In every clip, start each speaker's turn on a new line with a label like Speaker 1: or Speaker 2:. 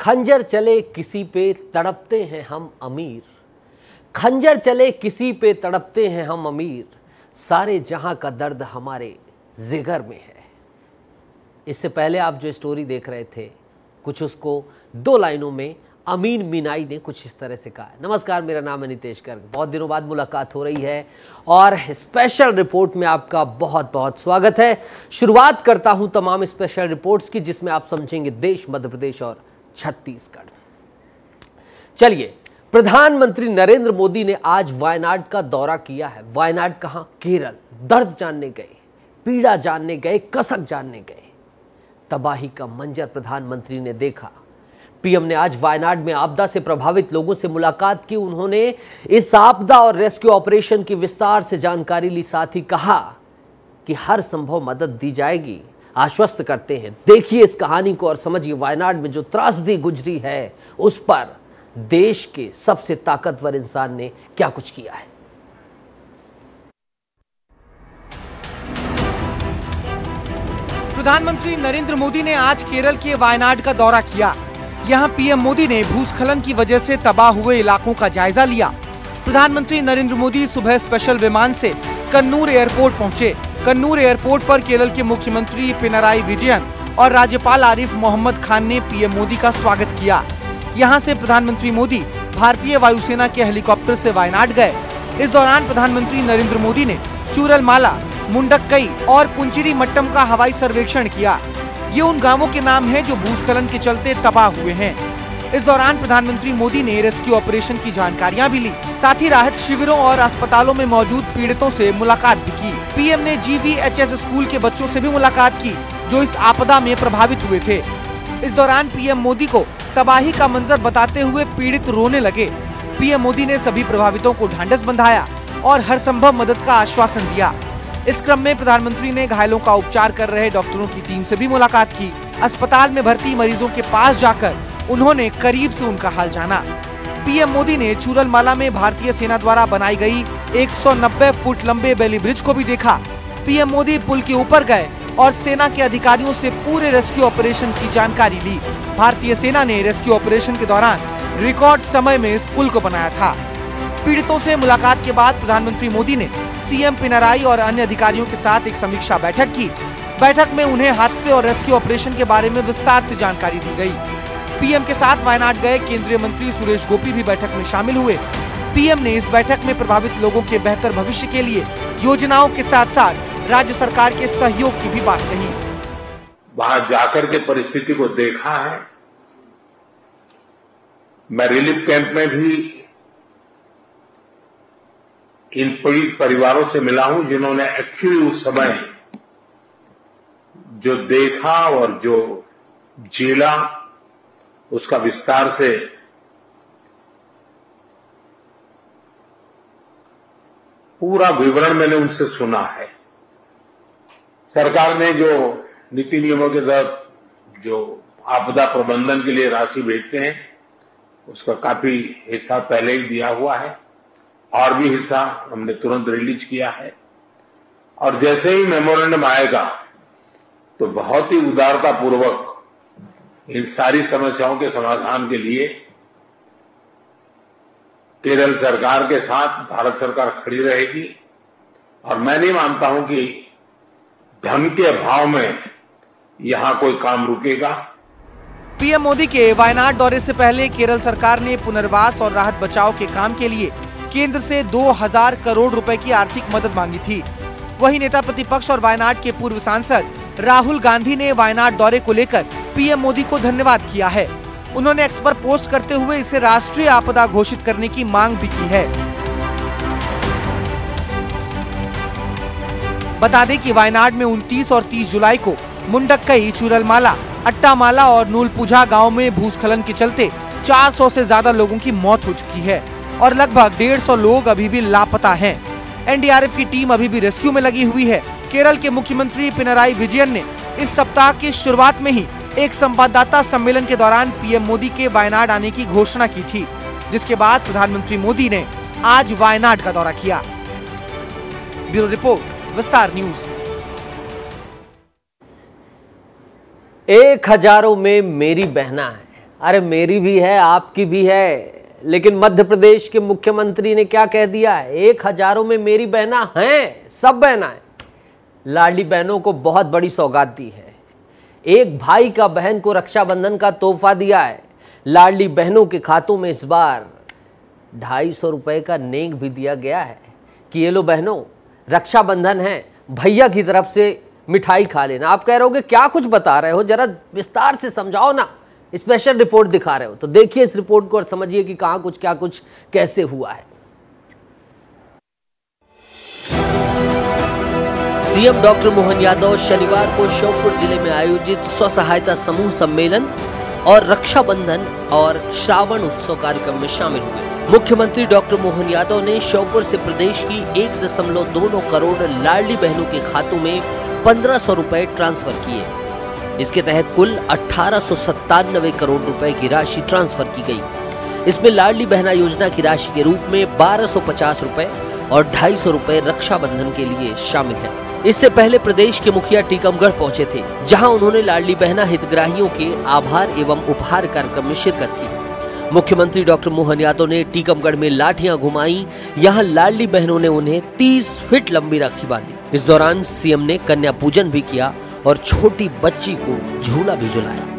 Speaker 1: खंजर चले किसी पे तड़पते हैं हम अमीर, खंजर चले किसी पे तड़पते हैं हम अमीर, सारे जहां का दर्द हमारे जिगर में है। इससे पहले आप जो स्टोरी देख रहे थे, कुछ उसको दो लाइनों में अमीन मीनाई ने कुछ इस तरह से कहा है। नमस्कार, मेरा नाम है नितेश गर्ग। बहुत दिनों बाद मुलाकात हो रही है और स्पेशल रिपोर्ट में आपका बहुत बहुत स्वागत है। शुरुआत करता हूं तमाम स्पेशल रिपोर्ट्स की, जिसमें आप समझेंगे देश, मध्य प्रदेश और छत्तीसगढ़। चलिए, प्रधानमंत्री नरेंद्र मोदी ने आज वायनाड का दौरा किया है। वायनाड कहां? केरल। दर्द जानने गए, पीड़ा जानने गए, कसक जानने गए। तबाही का मंजर प्रधानमंत्री ने देखा। पीएम ने आज वायनाड में आपदा से प्रभावित लोगों से मुलाकात की। उन्होंने इस आपदा और रेस्क्यू ऑपरेशन की विस्तार से जानकारी ली। साथ ही कहा कि हर संभव मदद दी जाएगी। आश्वस्त करते हैं। देखिए इस कहानी को और समझिए वायनाड में जो त्रासदी गुजरी है उस पर देश के सबसे ताकतवर इंसान ने क्या कुछ किया है।
Speaker 2: प्रधानमंत्री नरेंद्र मोदी ने आज केरल के वायनाड का दौरा किया। यहां पीएम मोदी ने भूस्खलन की वजह से तबाह हुए इलाकों का जायजा लिया। प्रधानमंत्री नरेंद्र मोदी सुबह स्पेशल विमान से कन्नूर एयरपोर्ट पहुंचे। कन्नूर एयरपोर्ट पर केरल के मुख्यमंत्री पिनराई विजयन और राज्यपाल आरिफ मोहम्मद खान ने पीएम मोदी का स्वागत किया। यहां से प्रधानमंत्री मोदी भारतीय वायुसेना के हेलीकॉप्टर से वायनाड गए। इस दौरान प्रधानमंत्री नरेंद्र मोदी ने चूरलमाला, मुंडक्कई और पुंचिरी मट्टम का हवाई सर्वेक्षण किया। ये उन गांवों के नाम हैं जो भूस्खलन के चलते तबाह हुए हैं। इस दौरान प्रधानमंत्री मोदी ने रेस्क्यू ऑपरेशन की जानकारियां भी ली। साथ ही राहत शिविरों और अस्पतालों में मौजूद पीड़ितों से मुलाकात भी की। पीएम ने GVHS स्कूल के बच्चों से भी मुलाकात की जो इस आपदा में प्रभावित हुए थे। इस दौरान पीएम मोदी को तबाही का मंजर बताते हुए पीड़ित रोने लगे। पीएम मोदी ने सभी प्रभावितों को ढांढस बंधाया और हर संभव मदद का आश्वासन दिया। इस क्रम में प्रधानमंत्री ने घायलों का उपचार कर रहे डॉक्टरों की टीम से भी मुलाकात की। अस्पताल में भर्ती मरीजों के पास जाकर उन्होंने करीब से उनका हाल जाना। पीएम मोदी ने चूरलमाला में भारतीय सेना द्वारा बनाई गई 190 फुट लंबे बेली ब्रिज को भी देखा। पीएम मोदी पुल के ऊपर गए और सेना के अधिकारियों से पूरे रेस्क्यू ऑपरेशन की जानकारी ली। भारतीय सेना ने रेस्क्यू ऑपरेशन के दौरान रिकॉर्ड समय में इस पुल को बनाया था। पीड़ितों से मुलाकात के बाद प्रधानमंत्री मोदी ने सीएम पिनराई और अन्य अधिकारियों के साथ एक समीक्षा बैठक की। बैठक में उन्हें हादसे और रेस्क्यू ऑपरेशन के बारे में विस्तार से जानकारी दी गई। पीएम के साथ वायनाड गए केंद्रीय मंत्री सुरेश गोपी भी बैठक में शामिल हुए। पीएम ने इस बैठक में प्रभावित लोगों के बेहतर भविष्य के लिए योजनाओं के साथ साथ राज्य सरकार के सहयोग की भी बात कही।
Speaker 3: वहां जाकर के परिस्थिति को देखा है। मैं रिलीफ कैंप में भी इन पीड़ित परिवारों से मिला हूं जिन्होंने एक्चुअली उस समय जो देखा और जो झेला उसका विस्तार से पूरा विवरण मैंने उनसे सुना है। सरकार ने जो नीति नियमों के तहत जो आपदा प्रबंधन के लिए राशि भेजते हैं उसका काफी हिस्सा पहले ही दिया हुआ है और भी हिस्सा हमने तुरंत रिलीज किया है। और जैसे ही मेमोरेंडम आएगा तो बहुत ही उदारता पूर्वक इन सारी समस्याओं के समाधान के लिए केरल सरकार के साथ भारत सरकार खड़ी रहेगी। और मैं नहीं मानता हूं कि धन के अभाव में यहां कोई काम रुकेगा।
Speaker 2: पीएम मोदी के वायनाड दौरे से पहले केरल सरकार ने पुनर्वास और राहत बचाव के काम के लिए केंद्र से 2000 करोड़ रुपए की आर्थिक मदद मांगी थी। वहीं नेता प्रतिपक्ष और वायनाड के पूर्व सांसद राहुल गांधी ने वायनाड दौरे को लेकर पीएम मोदी को धन्यवाद किया है। उन्होंने एक्स पर पोस्ट करते हुए इसे राष्ट्रीय आपदा घोषित करने की मांग भी की है। बता दें कि वायनाड में 29 और 30 जुलाई को मुंडक्कई, चूरलमाला, अट्टामाला और नूलपुझा गांव में भूस्खलन के चलते 400 से ज्यादा लोगों की मौत हो चुकी है और लगभग 150 लोग अभी भी लापता हैं। एनडीआरएफ की टीम अभी भी रेस्क्यू में लगी हुई है। केरल के मुख्यमंत्री पिनराई विजयन ने इस सप्ताह की शुरुआत में ही एक संवाददाता सम्मेलन के दौरान पीएम मोदी के वायनाड आने की घोषणा की थी, जिसके बाद प्रधानमंत्री मोदी ने आज वायनाड का दौरा किया। ब्यूरो रिपोर्ट, विस्तार न्यूज।
Speaker 1: 1000 में मेरी बहना है। अरे मेरी भी है, आपकी भी है, लेकिन मध्य प्रदेश के मुख्यमंत्री ने क्या कह दिया है, 1000 में मेरी बहना हैं, सब बहना है। लाडली बहनों को बहुत बड़ी सौगात दी है। एक भाई का बहन को रक्षाबंधन का तोहफा दिया है। लाडली बहनों के खातों में इस बार 250 रुपए का नेक भी दिया गया है कि ये लो बहनों, रक्षाबंधन है, भैया की तरफ से मिठाई खा लेना। आप कह रहे होगे क्या कुछ बता रहे हो, जरा विस्तार से समझाओ ना, स्पेशल रिपोर्ट दिखा रहे हो। तो देखिए इस रिपोर्ट को और समझिए कि कहां कुछ क्या कुछ कैसे हुआ है। सीएम डॉक्टर मोहन यादव शनिवार को श्योपुर जिले में आयोजित स्व सहायता समूह सम्मेलन और रक्षाबंधन और श्रावण उत्सव कार्यक्रम में शामिल हुए। मुख्यमंत्री डॉक्टर मोहन यादव ने श्योपुर से प्रदेश की 1.29 करोड़ लाडली बहनों के खातों में 1500 रुपए ट्रांसफर किए। इसके तहत कुल 1897 करोड़ रुपए की राशि ट्रांसफर की गई। इसमें लाडली बहना योजना की राशि के रूप में 1250 रुपए और 250 रुपए रक्षाबंधन के लिए शामिल है। इससे पहले प्रदेश के मुखिया टीकमगढ़ पहुंचे थे, जहां उन्होंने लाडली बहना हितग्राहियों के आभार एवं उपहार कार्यक्रम में शिरकत की। मुख्यमंत्री डॉक्टर मोहन यादव ने टीकमगढ़ में लाठियां घुमाई। यहां लाडली बहनों ने उन्हें 30 फीट लंबी राखी बांधी। इस दौरान सीएम ने कन्या पूजन भी किया और छोटी बच्ची को झूला भी झुलाया।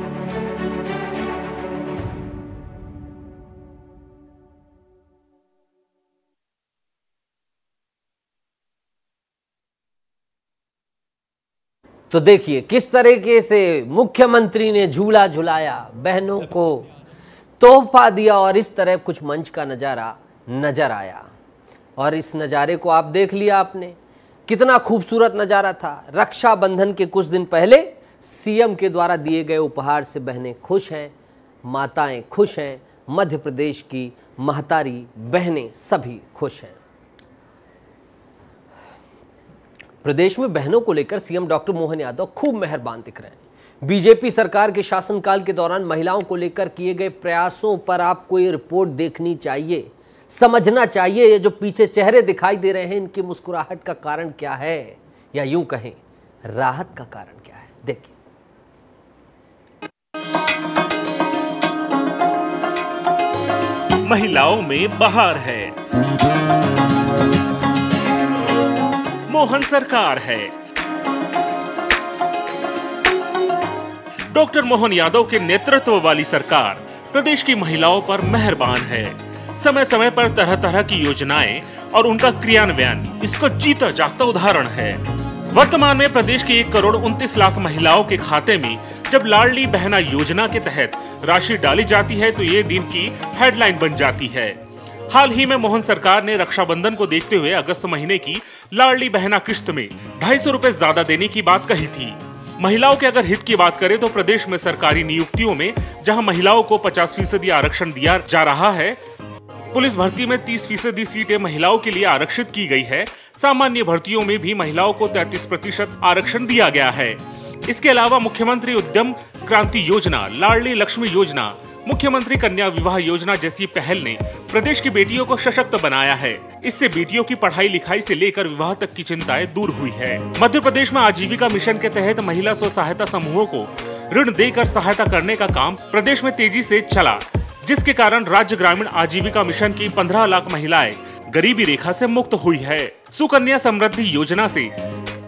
Speaker 1: तो देखिए किस तरीके से मुख्यमंत्री ने झूला झुलाया, बहनों को तोहफा दिया और इस तरह कुछ मंच का नजारा नजर आया। और इस नजारे को आप देख लिया आपने, कितना खूबसूरत नजारा था। रक्षाबंधन के कुछ दिन पहले सीएम के द्वारा दिए गए उपहार से बहनें खुश हैं, माताएं खुश हैं, मध्य प्रदेश की महतारी बहनें सभी खुश हैं। प्रदेश में बहनों को लेकर सीएम डॉक्टर मोहन यादव खूब मेहरबान दिख रहे हैं। बीजेपी सरकार के शासनकाल के दौरान महिलाओं को लेकर किए गए प्रयासों पर आपको ये रिपोर्ट देखनी चाहिए, समझना चाहिए। ये जो पीछे चेहरे दिखाई दे रहे हैं, इनकी मुस्कुराहट का कारण क्या है, या यूं कहें राहत का कारण क्या है, देखिए।
Speaker 4: महिलाओं में बहार है, मोहन सरकार है। डॉक्टर मोहन यादव के नेतृत्व वाली सरकार प्रदेश की महिलाओं पर मेहरबान है। समय समय पर तरह तरह की योजनाएं और उनका क्रियान्वयन इसका जीता जागता उदाहरण है। वर्तमान में प्रदेश की 1,29,00,000 महिलाओं के खाते में जब लाडली बहना योजना के तहत राशि डाली जाती है तो ये दिन की हेडलाइन बन जाती है। हाल ही में मोहन सरकार ने रक्षाबंधन को देखते हुए अगस्त महीने की लाडली बहना किश्त में 250 रुपए ज्यादा देने की बात कही थी। महिलाओं के अगर हित की बात करें तो प्रदेश में सरकारी नियुक्तियों में जहां महिलाओं को 50% आरक्षण दिया जा रहा है, पुलिस भर्ती में 30% सीटें महिलाओं के लिए आरक्षित की गई है। सामान्य भर्तियों में भी महिलाओं को 33% आरक्षण दिया गया है। इसके अलावा मुख्यमंत्री उद्यम क्रांति योजना, लाडली लक्ष्मी योजना, मुख्यमंत्री कन्या विवाह योजना जैसी पहल ने प्रदेश की बेटियों को सशक्त बनाया है। इससे बेटियों की पढ़ाई लिखाई से लेकर विवाह तक की चिंताएं दूर हुई है। मध्य प्रदेश में आजीविका मिशन के तहत महिला स्व सहायता समूहों को ऋण देकर सहायता करने का काम प्रदेश में तेजी से चला, जिसके कारण राज्य ग्रामीण आजीविका मिशन की 15 लाख महिलाएं गरीबी रेखा से मुक्त हुई है। सुकन्या समृद्धि योजना से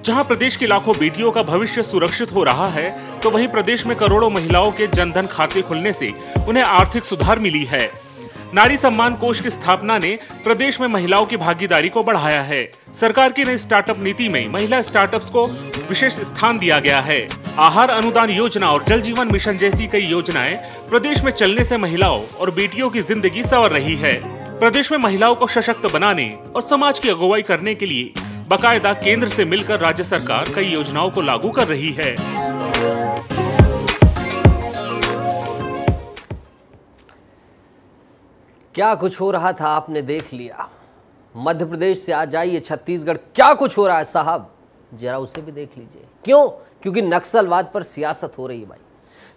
Speaker 4: जहां प्रदेश की लाखों बेटियों का भविष्य सुरक्षित हो रहा है, तो वहीं प्रदेश में करोड़ों महिलाओं के जनधन खाते खुलने से उन्हें आर्थिक सुधार मिली है। नारी सम्मान कोष की स्थापना ने प्रदेश में महिलाओं की भागीदारी को बढ़ाया है। सरकार की नई स्टार्टअप नीति में महिला स्टार्टअप्स को विशेष स्थान दिया गया है। आहार अनुदान योजना और जल जीवन मिशन जैसी कई योजनाएं प्रदेश में चलने से महिलाओं और बेटियों की जिंदगी संवर रही है। प्रदेश में महिलाओं को सशक्त बनाने और समाज की अगुवाई करने के लिए बाकायदा केंद्र से मिलकर राज्य सरकार कई योजनाओं को लागू कर रही है।
Speaker 1: क्या कुछ हो रहा था आपने देख लिया। मध्य प्रदेश से आ जाइए छत्तीसगढ़, क्या कुछ हो रहा है साहब, जरा उसे भी देख लीजिए। क्यों? क्योंकि नक्सलवाद पर सियासत हो रही है भाई।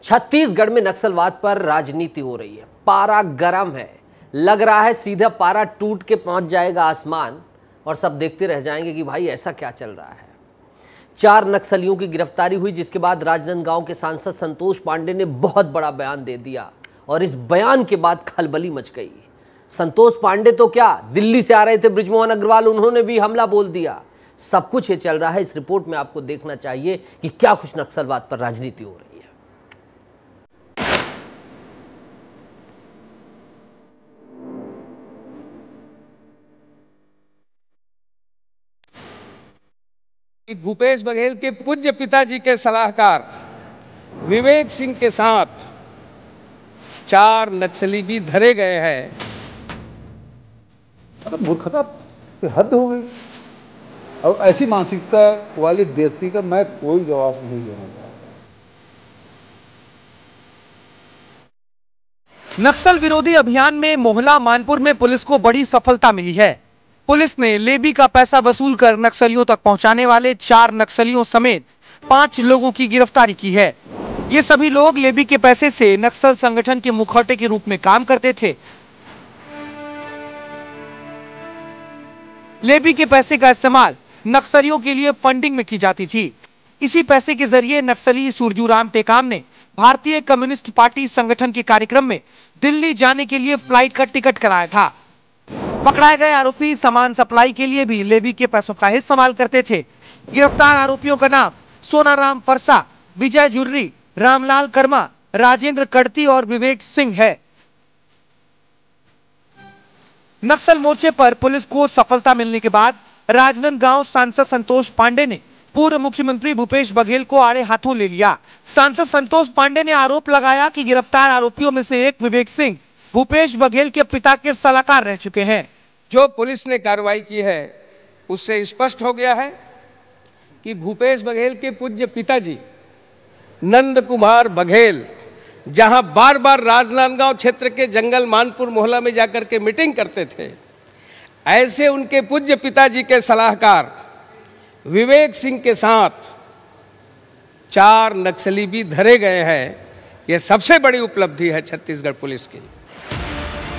Speaker 1: छत्तीसगढ़ में नक्सलवाद पर राजनीति हो रही है। पारा गर्म है, लग रहा है सीधा पारा टूट के पहुंच जाएगा आसमान और सब देखते रह जाएंगे कि भाई ऐसा क्या चल रहा है। 4 नक्सलियों की गिरफ्तारी हुई, जिसके बाद राजनांदगांव के सांसद संतोष पांडे ने बहुत बड़ा बयान दे दिया और इस बयान के बाद खलबली मच गई। संतोष पांडे तो क्या, दिल्ली से आ रहे थे बृजमोहन अग्रवाल, उन्होंने भी हमला बोल दिया। सब कुछ ये चल रहा है। इस रिपोर्ट में आपको देखना चाहिए कि क्या कुछ नक्सलवाद पर राजनीति हो रही है।
Speaker 5: भूपेश बघेल के पूज्य पिताजी के सलाहकार विवेक सिंह के साथ 4 नक्सली भी धरे गए हैं।
Speaker 6: मूर्खता की हद हो गई। और ऐसी मानसिकता वाले व्यक्ति का मैं कोई जवाब नहीं देना चाहता।
Speaker 2: नक्सल विरोधी अभियान में मोहला मानपुर में पुलिस को बड़ी सफलता मिली है। पुलिस ने लेबी का पैसा वसूल कर नक्सलियों तक पहुंचाने वाले 4 नक्सलियों समेत 5 लोगों की गिरफ्तारी की है। ये सभी लोग लेबी के पैसे से नक्सल संगठन के मुखौटे के रूप में काम करते थे। लेबी के पैसे का इस्तेमाल नक्सलियों के लिए फंडिंग में की जाती थी। इसी पैसे के जरिए नक्सली सुरजूराम टेकाम ने भारतीय कम्युनिस्ट पार्टी संगठन के कार्यक्रम में दिल्ली जाने के लिए फ्लाइट का टिकट कराया था। पकड़ाए गए आरोपी सामान सप्लाई के लिए भी लेबी के पैसों का इस्तेमाल करते थे। गिरफ्तार आरोपियों का नाम सोनाराम फरसा, विजय जुर्री, रामलाल कर्मा, राजेंद्र कड़ती और विवेक सिंह है। नक्सल मोर्चे पर पुलिस को सफलता मिलने के बाद राजनांदगांव सांसद संतोष पांडे ने पूर्व मुख्यमंत्री भूपेश बघेल को आड़े हाथों ले लिया। सांसद संतोष पांडे ने आरोप लगाया कि गिरफ्तार आरोपियों में से एक विवेक सिंह भूपेश बघेल के पिता के सलाहकार रह चुके हैं।
Speaker 5: जो पुलिस ने कार्रवाई की है उससे स्पष्ट हो गया है कि भूपेश बघेल के पूज्य पिताजी नंद कुमार बघेल जहां बार बार राजनांदगांव क्षेत्र के जंगल मानपुर मोहल्ला में जाकर के मीटिंग करते थे, ऐसे उनके पूज्य पिताजी के सलाहकार विवेक सिंह के साथ 4 नक्सली भी धरे गए हैं। यह सबसे बड़ी उपलब्धि है छत्तीसगढ़ पुलिस की।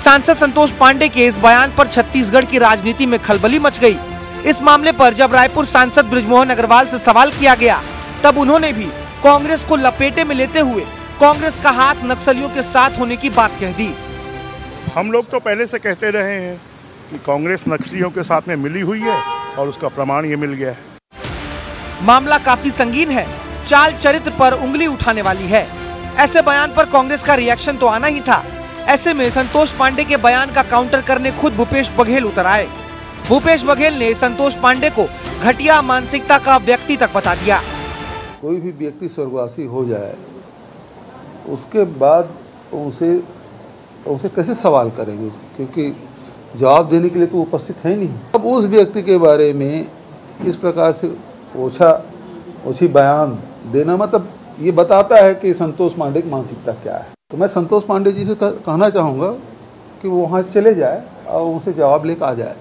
Speaker 2: सांसद संतोष पांडे के इस बयान पर छत्तीसगढ़ की राजनीति में खलबली मच गई। इस मामले पर जब रायपुर सांसद बृजमोहन अग्रवाल से सवाल किया गया, तब उन्होंने भी कांग्रेस को लपेटे में लेते हुए कांग्रेस का हाथ नक्सलियों के साथ होने की बात कह दी।
Speaker 7: हम लोग तो पहले से कहते रहे हैं कि कांग्रेस नक्सलियों के साथ में मिली हुई है और उसका प्रमाण ये मिल गया है।
Speaker 2: मामला काफी संगीन है, चाल चरित्र पर उंगली उठाने वाली है। ऐसे बयान पर कांग्रेस का रिएक्शन तो आना ही था। ऐसे में संतोष पांडे के बयान का काउंटर करने खुद भूपेश बघेल उतर आए। भूपेश बघेल ने संतोष पांडे को घटिया मानसिकता का व्यक्ति तक बता दिया।
Speaker 6: कोई भी व्यक्ति स्वर्गवासी हो जाए उसके बाद उनसे कैसे सवाल करेंगे, क्योंकि जवाब देने के लिए तो उपस्थित है नहीं। अब उस व्यक्ति के बारे में इस प्रकार से ओछी बयान देना मतलब ये बताता है कि संतोष पांडे की मानसिकता क्या है। तो मैं संतोष पांडे जी से कहना चाहूँगा कि वो वहाँ चले जाए और उनसे जवाब लेकर आ जाए।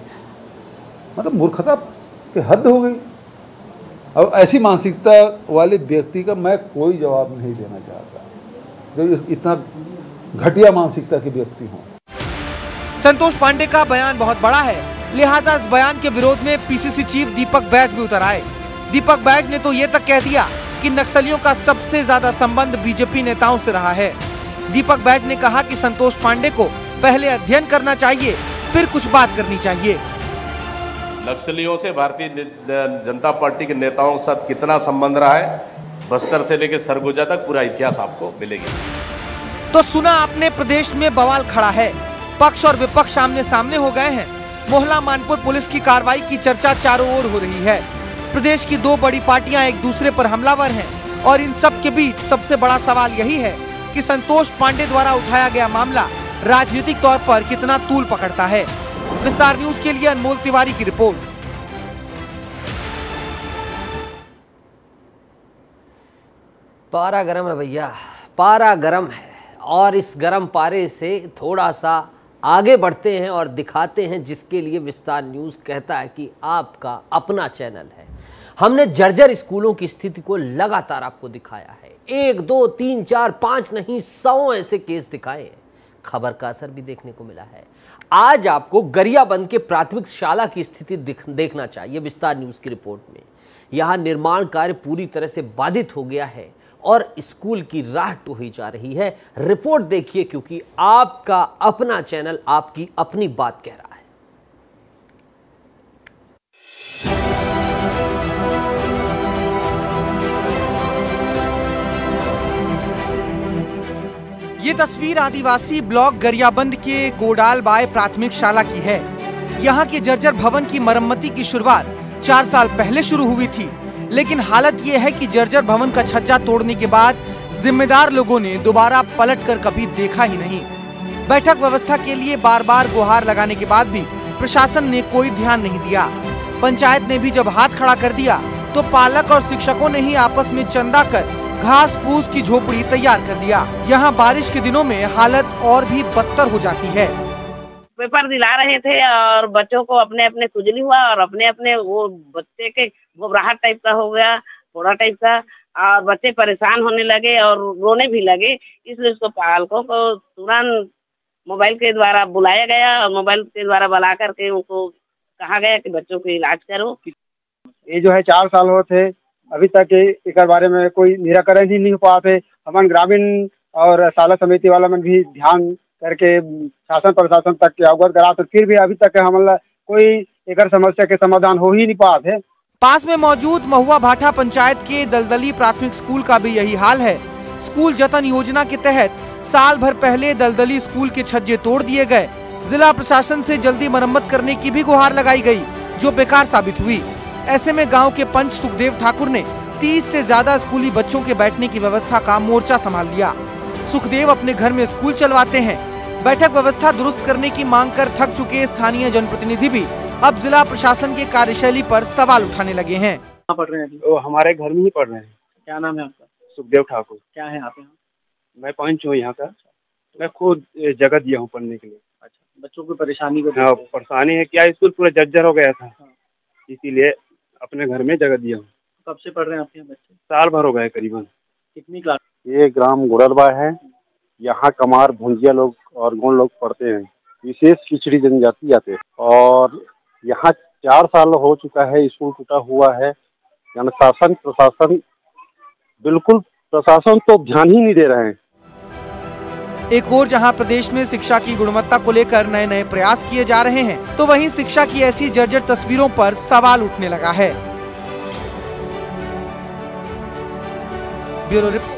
Speaker 6: मतलब मूर्खता की हद हो गई। और ऐसी मानसिकता वाले व्यक्ति का मैं कोई जवाब नहीं देना चाहता जो इतना घटिया मानसिकता के व्यक्ति हों।
Speaker 2: संतोष पांडे का बयान बहुत बड़ा है, लिहाजा इस बयान के विरोध में पीसीसी चीफ दीपक बैज भी उतर आए। दीपक बैज ने तो ये तक कह दिया कि नक्सलियों का सबसे ज्यादा संबंध बीजेपी नेताओं से रहा है। दीपक बैज ने कहा कि संतोष पांडे को पहले अध्ययन करना चाहिए, फिर कुछ बात करनी चाहिए।
Speaker 8: नक्सलियों से भारतीय जनता पार्टी के नेताओं के साथ कितना संबंध रहा है, बस्तर से लेकर सरगुजा तक पूरा इतिहास आपको मिलेगी।
Speaker 2: तो सुना आपने, प्रदेश में बवाल खड़ा है। पक्ष और विपक्ष आमने सामने हो गए हैं। मोहला मानपुर पुलिस की कार्रवाई की चर्चा चारों ओर हो रही है। प्रदेश की 2 बड़ी पार्टियां एक दूसरे पर हमलावर हैं और इन सब के बीच सबसे बड़ा सवाल यही है कि संतोष पांडे द्वारा उठाया गया मामला राजनीतिक तौर पर कितना तूल पकड़ता है। विस्तार न्यूज के लिए अनमोल तिवारी की रिपोर्ट।
Speaker 1: पारा गरम है भैया, पारा गरम है। और इस गरम पारे से थोड़ा सा आगे बढ़ते हैं और दिखाते हैं जिसके लिए विस्तार न्यूज कहता है कि आपका अपना चैनल है। हमने जर्जर स्कूलों की स्थिति को लगातार आपको दिखाया है। 1, 2, 3, 4, 5 नहीं 100 ऐसे केस दिखाए हैं। खबर का असर भी देखने को मिला है। आज आपको गरियाबंद के प्राथमिक शाला की स्थिति देखना चाहिए विस्तार न्यूज की रिपोर्ट में। यहां निर्माण कार्य पूरी तरह से बाधित हो गया है और स्कूल की राह टूही जा रही है। रिपोर्ट देखिए, क्योंकि आपका अपना चैनल आपकी अपनी बात कह रहा है।
Speaker 2: ये तस्वीर आदिवासी ब्लॉक गरियाबंद के गोडाल बाय प्राथमिक शाला की है। यहाँ के जर्जर भवन की मरम्मती की शुरुआत 4 साल पहले शुरू हुई थी, लेकिन हालत ये है कि जर्जर भवन का छज्जा तोड़ने के बाद जिम्मेदार लोगों ने दोबारा पलटकर कभी देखा ही नहीं। बैठक व्यवस्था के लिए बार बार गुहार लगाने के बाद भी प्रशासन ने कोई ध्यान नहीं दिया। पंचायत ने भी जब हाथ खड़ा कर दिया तो पालक और शिक्षकों ने ही आपस में चंदा कर घास फूस की झोपड़ी तैयार कर दिया। यहाँ बारिश के दिनों में हालत और भी बदतर हो जाती है।
Speaker 9: पेपर दिला रहे थे और बच्चों को अपने अपने खुजली हुआ और अपने अपने वो बच्चे के घबराहट टाइप का हो गया, थोड़ा टाइप का, और बच्चे परेशान होने लगे और रोने भी लगे। इसलिए उसको पालकों को तुरंत मोबाइल के द्वारा बुलाया गया और मोबाइल के द्वारा बुला करके उनको कहा गया कि बच्चों को इलाज करो।
Speaker 10: ये जो है 4 साल हो थे, अभी तक एक बारे में कोई निराकरण ही नहीं हो पाते। हमारे ग्रामीण और शाला समिति वाला में भी ध्यान करके शासन प्रशासन तक अवगत करा, तो फिर भी अभी तक हमारा कोई एक समस्या के समाधान हो ही नहीं पाते।
Speaker 2: पास में मौजूद महुआ भाटा पंचायत के दलदली प्राथमिक स्कूल का भी यही हाल है। स्कूल जतन योजना के तहत साल भर पहले दलदली स्कूल के छज्जे तोड़ दिए गए। जिला प्रशासन से जल्दी मरम्मत करने की भी गुहार लगाई गई, जो बेकार साबित हुई। ऐसे में गांव के पंच सुखदेव ठाकुर ने 30 से ज्यादा स्कूली बच्चों के बैठने की व्यवस्था का मोर्चा संभाल लिया। सुखदेव अपने घर में स्कूल चलवाते हैं। बैठक व्यवस्था दुरुस्त करने की मांग कर थक चुके स्थानीय जनप्रतिनिधि भी अब जिला प्रशासन के कार्यशैली पर सवाल उठाने लगे हैं।
Speaker 10: कहाँ पढ़ रहे हैं? वो हमारे घर में ही पढ़ रहे हैं।
Speaker 11: क्या नाम है आपका?
Speaker 10: सुखदेव ठाकुर।
Speaker 11: क्या है आप यहाँ?
Speaker 10: मैं पंच हूँ यहाँ का। मैं खुद जगह दिया हूँ पढ़ने के लिए।
Speaker 11: अच्छा, बच्चों की परेशानी को
Speaker 10: हाँ, परेशानी है क्या, स्कूल पूरा जर्जर हो गया था, इसीलिए अपने घर में जगह दिया हूँ।
Speaker 11: कब से पढ़ रहे हैं आपके यहाँ बच्चे?
Speaker 10: साल भर हो गए करीबन।
Speaker 11: कितनी क्लास?
Speaker 10: ये ग्राम गुड़रबा है। यहाँ कमार, भुंजिया लोग और गोंड लोग पढ़ते हैं। विशेष पिछड़ी जनजाति आते हैं और यहाँ 4 साल हो चुका है, स्कूल टूटा हुआ है। यानी शासन प्रशासन बिल्कुल प्रशासन तो ध्यान ही नहीं दे रहे हैं।
Speaker 2: एक और जहां प्रदेश में शिक्षा की गुणवत्ता को लेकर नए नए प्रयास किए जा रहे हैं, तो वहीं शिक्षा की ऐसी जर्जर तस्वीरों पर सवाल उठने लगा है। Bureau report.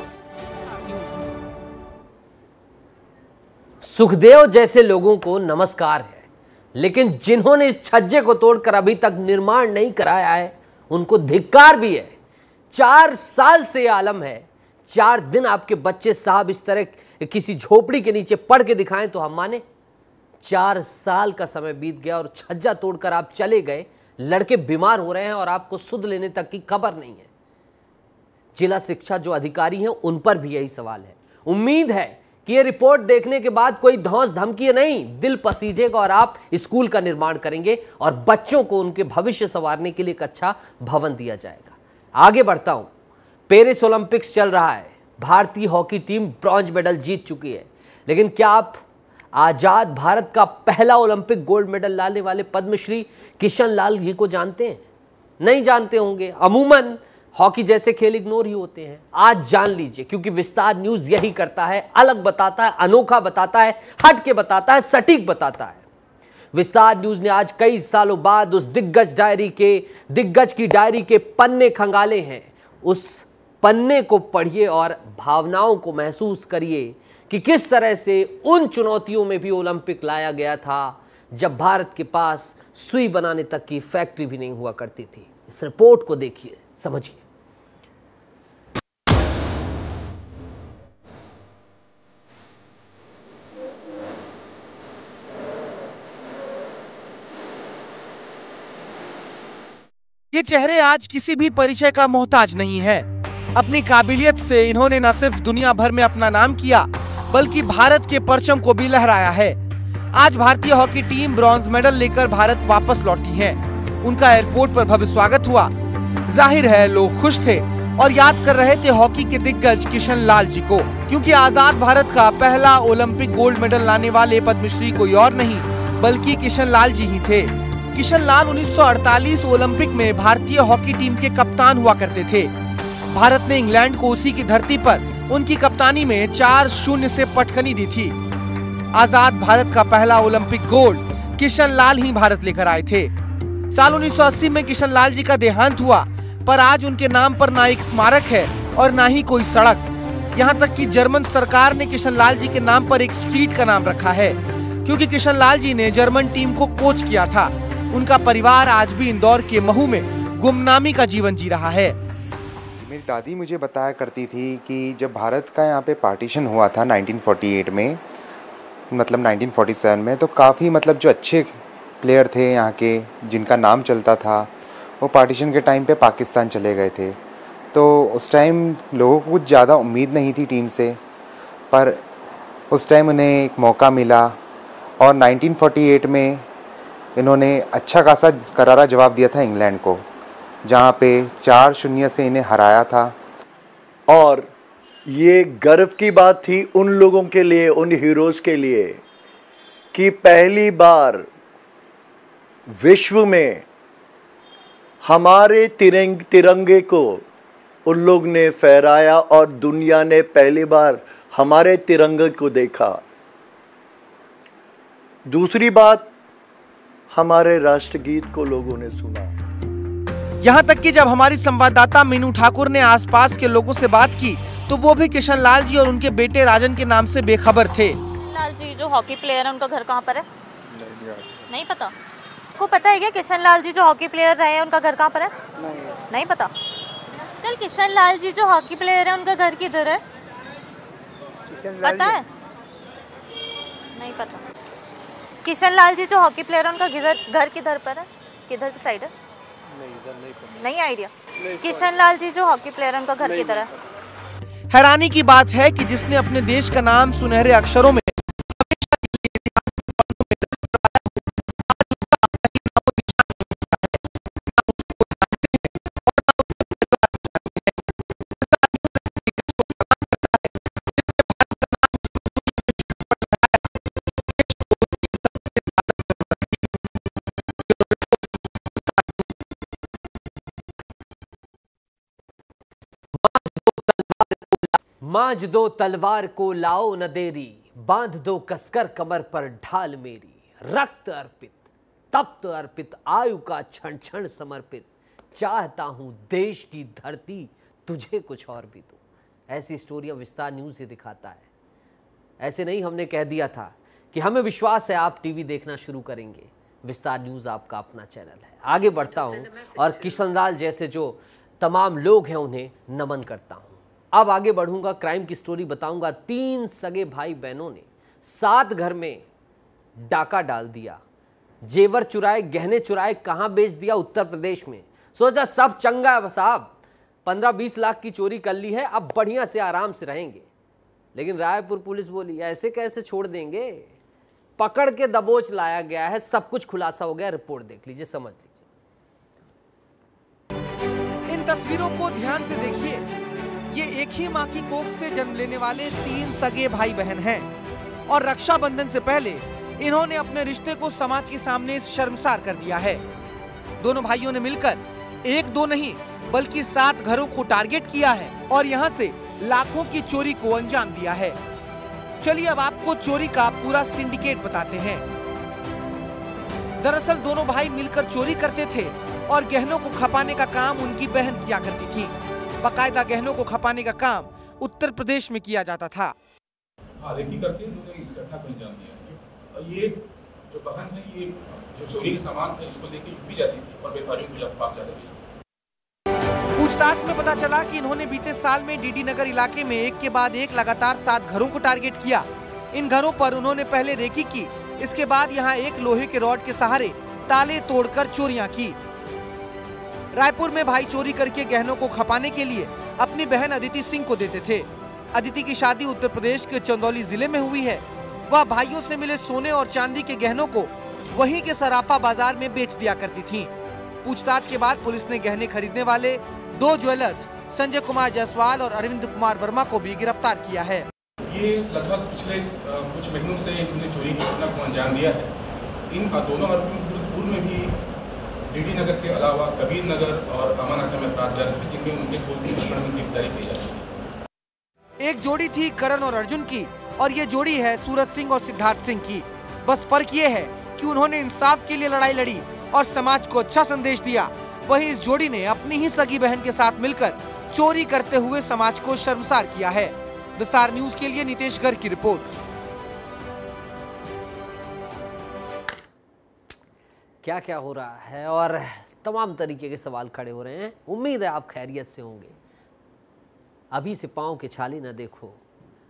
Speaker 1: सुखदेव जैसे लोगों को नमस्कार है, लेकिन जिन्होंने इस छज्जे को तोड़कर अभी तक निर्माण नहीं कराया है, उनको धिक्कार भी है। 4 साल से यह आलम है। 4 दिन आपके बच्चे साहब इस तरह किसी झोपड़ी के नीचे पढ़ के दिखाएं तो हम माने। 4 साल का समय बीत गया और छज्जा तोड़कर आप चले गए। लड़के बीमार हो रहे हैं और आपको सुध लेने तक की खबर नहीं है। जिला शिक्षा जो अधिकारी हैं उन पर भी यही सवाल है। उम्मीद है कि ये रिपोर्ट देखने के बाद कोई धौंस धमकी नहीं, दिल पसीजेगा और आप स्कूल का निर्माण करेंगे और बच्चों को उनके भविष्य संवारने के लिए एक अच्छा भवन दिया जाएगा। आगे बढ़ता हूं। पेरिस ओलंपिक्स चल रहा है। भारतीय हॉकी टीम ब्रॉन्ज मेडल जीत चुकी है, लेकिन क्या आप आजाद भारत का पहला ओलंपिक गोल्ड मेडल लाने वाले पद्मश्री किशन लाल जी को जानते हैं? नहीं जानते होंगे। अमूमन हॉकी जैसे खेल इग्नोर ही होते हैं। आज जान लीजिए, क्योंकि विस्तार न्यूज यही करता है, अलग बताता है, अनोखा बताता है, हट के बताता है, सटीक बताता है। विस्तार न्यूज ने आज कई सालों बाद उस दिग्गज की डायरी के पन्ने खंगाले हैं। उस पन्ने को पढ़िए और भावनाओं को महसूस करिए कि किस तरह से उन चुनौतियों में भी ओलंपिक लाया गया था जब भारत के पास सुई बनाने तक की फैक्ट्री भी नहीं हुआ करती थी। इस रिपोर्ट को देखिए, समझिए।
Speaker 2: ये चेहरे आज किसी भी परिचय का मोहताज नहीं है। अपनी काबिलियत से इन्होंने न सिर्फ दुनिया भर में अपना नाम किया, बल्कि भारत के परचम को भी लहराया है। आज भारतीय हॉकी टीम ब्रॉन्ज मेडल लेकर भारत वापस लौटी है। उनका एयरपोर्ट पर भव्य स्वागत हुआ। जाहिर है लोग खुश थे और याद कर रहे थे हॉकी के दिग्गज किशन लाल जी को, क्योंकि आजाद भारत का पहला ओलंपिक गोल्ड मेडल लाने वाले पद्मश्री कोई और नहीं बल्कि किशन लाल जी ही थे। किशन लाल 1948 ओलंपिक में भारतीय हॉकी टीम के कप्तान हुआ करते थे। भारत ने इंग्लैंड को उसी की धरती पर उनकी कप्तानी में 4-0 से पटखनी दी थी। आजाद भारत का पहला ओलंपिक गोल्ड किशन लाल ही भारत लेकर आए थे। साल 1980 में किशन लाल जी का देहांत हुआ, पर आज उनके नाम पर ना एक स्मारक है और ना ही कोई सड़क। यहाँ तक कि जर्मन सरकार ने किशन लाल जी के नाम पर एक स्ट्रीट का नाम रखा है, क्योंकि किशन लाल जी ने जर्मन टीम को कोच किया था। उनका परिवार आज भी इंदौर के महू में गुमनामी का जीवन जी रहा है।
Speaker 12: मेरी दादी मुझे बताया करती थी कि जब भारत का यहाँ पे पार्टीशन हुआ था 1948 में, मतलब 1947 में, तो काफ़ी मतलब जो अच्छे प्लेयर थे यहाँ के, जिनका नाम चलता था, वो पार्टीशन के टाइम पे पाकिस्तान चले गए थे। तो उस टाइम लोगों को कुछ ज़्यादा उम्मीद नहीं थी टीम से, पर उस टाइम उन्हें एक मौका मिला और 1948 में इन्होंने अच्छा खासा करारा जवाब दिया था इंग्लैंड को, जहाँ पे 4-0 से इन्हें हराया था।
Speaker 13: और ये गर्व की बात थी उन लोगों के लिए, उन हीरोज़ के लिए, कि पहली बार विश्व में हमारे तिरंगे को उन लोग ने फहराया और दुनिया ने पहली बार हमारे तिरंगे को देखा। दूसरी बात, हमारे राष्ट्रगीत को लोगों ने सुना।
Speaker 2: यहाँ तक कि जब हमारी संवाददाता मीनू ठाकुर ने आसपास के लोगों से बात की, तो वो भी किशन लाल जी और उनके बेटे राजन के नाम से बेखबर थे।
Speaker 14: लाल जी जो हॉकी प्लेयर है, उनका घर कहाँ पर है? नहीं पता। आपको पता है क्या किशन लाल जी जो हॉकी प्लेयर रहे हैं, उनका घर कहाँ पर है? नहीं पता। कल किशन लाल जी जो हॉकी प्लेयर है, उनका घर किधर है? पता है? नहीं पता। किशन लाल जी जो हॉकी प्लेयर है, उनका घर किधर पर है? किधर की साइड है? नहीं आइडिया। किशन लाल जी जो हॉकी प्लेयर है, उनका घर किधर है?
Speaker 2: हैरानी की बात है कि जिसने अपने देश का नाम सुनहरे अक्षरों में
Speaker 1: मांझ दो तलवार को लाओ न देरी, बांध दो कसकर कमर पर ढाल मेरी। रक्त अर्पित, तप्त अर्पित, आयु का क्षण क्षण समर्पित, चाहता हूं देश की धरती तुझे कुछ और भी दूं। ऐसी स्टोरियां विस्तार न्यूज से दिखाता है। ऐसे नहीं हमने कह दिया था कि हमें विश्वास है आप टीवी देखना शुरू करेंगे। विस्तार न्यूज आपका अपना चैनल है। आगे बढ़ता हूं और किशन लाल जैसे जो तमाम लोग हैं उन्हें नमन करता हूं। अब आगे बढ़ूंगा, क्राइम की स्टोरी बताऊंगा। 3 सगे भाई बहनों ने 7 घर में डाका डाल दिया, जेवर चुराए, गहने चुराए, कहां बेच दिया? उत्तर प्रदेश में। सोचा सब चंगा है साहब, 15-20 लाख की चोरी कर ली है, अब बढ़िया से आराम से रहेंगे। लेकिन रायपुर पुलिस बोली ऐसे कैसे छोड़ देंगे, पकड़ के दबोच लाया गया है, सब कुछ खुलासा हो गया। रिपोर्ट देख लीजिए, समझ लीजिए।
Speaker 2: इन तस्वीरों को ध्यान से देखिए। ये एक ही मां की कोख से जन्म लेने वाले 3 सगे भाई बहन हैं और रक्षाबंधन से पहले इन्होंने अपने रिश्ते को समाज के सामने शर्मसार कर दिया है। दोनों भाइयों ने मिलकर 1-2 नहीं बल्कि 7 घरों को टारगेट किया है और यहाँ से लाखों की चोरी को अंजाम दिया है। चलिए अब आपको चोरी का पूरा सिंडिकेट बताते हैं। दरअसल दोनों भाई मिलकर चोरी करते थे और गहनों को खपाने का काम उनकी बहन किया करती थी। बाकायदा गहनों को खपाने का काम उत्तर प्रदेश में किया जाता था।
Speaker 15: रेकी करके उन्होंने इस घटना को अंजाम दिया। और ये जो बहन है, ये जो चोरी के सामान है, इसको लेके यूपी जाती थी और व्यापारियों को पाक जाकर बेचती।
Speaker 2: पूछताछ में पता चला कि इन्होंने बीते साल में डीडी नगर इलाके में एक के बाद एक लगातार 7 घरों को टारगेट किया। इन घरों पर उन्होंने पहले रेकी की, इसके बाद यहाँ एक लोहे के रॉड के सहारे ताले तोड़कर चोरियां की। रायपुर में भाई चोरी करके गहनों को खपाने के लिए अपनी बहन अदिति सिंह को देते थे। अदिति की शादी उत्तर प्रदेश के चंदौली जिले में हुई है। वह भाइयों से मिले सोने और चांदी के गहनों को वहीं के सराफा बाजार में बेच दिया करती थी। पूछताछ के बाद पुलिस ने गहने खरीदने वाले 2 ज्वेलर्स संजय कुमार जायसवाल और अरविंद कुमार वर्मा को भी गिरफ्तार किया है।
Speaker 15: ये लगभग पिछले कुछ महीनों से इन्होंने चोरी की घटना को अंजाम दिया है। इन दोनों आरोपियों को पूर्व में भी डीडी नगर के अलावा कबीर नगर और अमानगढ़ में अपराध दर्ज हुए, जिनमें उनके कुल 3 प्रकरणों की गिरफ्तारी की जा चुकी है।
Speaker 2: एक जोड़ी थी करण और अर्जुन की, और ये जोड़ी है सूरज सिंह और सिद्धार्थ सिंह की। बस फर्क ये है कि उन्होंने इंसाफ के लिए लड़ाई लड़ी और समाज को अच्छा संदेश दिया। वहीं इस जोड़ी ने अपनी ही सगी बहन के साथ मिलकर चोरी करते हुए समाज को शर्मसार किया है। विस्तार न्यूज के लिए नितेश गर्ग की रिपोर्ट।
Speaker 1: क्या क्या हो रहा है और तमाम तरीके के सवाल खड़े हो रहे हैं। उम्मीद है आप खैरियत से होंगे। अभी से पाँव के छाले न देखो,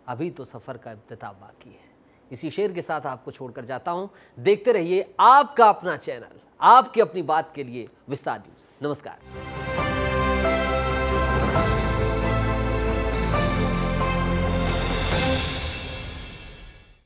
Speaker 1: अभी तो सफर का इब्तिदा बाकी है। इसी शेर के साथ आपको छोड़कर जाता हूं। देखते रहिए आपका अपना चैनल, आपकी अपनी बात के लिए विस्तार न्यूज। नमस्कार।